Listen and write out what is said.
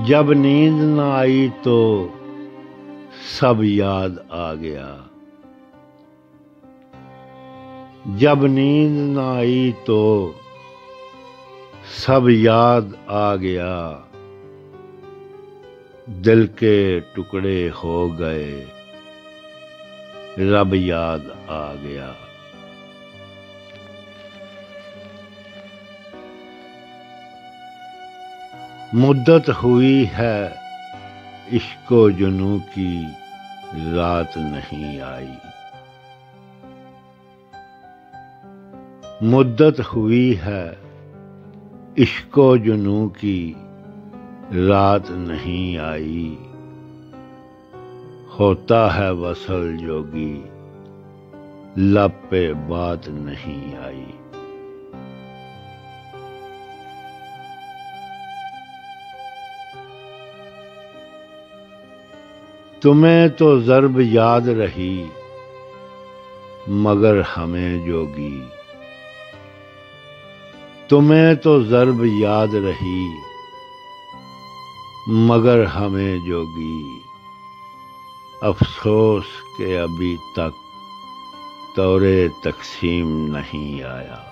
जब नींद न आई तो सब याद आ गया। जब नींद न आई तो सब याद आ गया। दिल के टुकड़े हो गए, रब याद आ गया। मुद्दत हुई है इश्को जुनू की, रात नहीं आई। मुद्दत हुई है इश्को जुनू की, रात नहीं आई। होता है वसल जोगी, लब पे बात नहीं आई। तुम्हें तो ज़र्ब याद रही, मगर हमें जोगी। तुम्हें तो ज़र्ब याद रही, मगर हमें जोगी। अफसोस के अभी तक तौरे तक़सीम नहीं आया।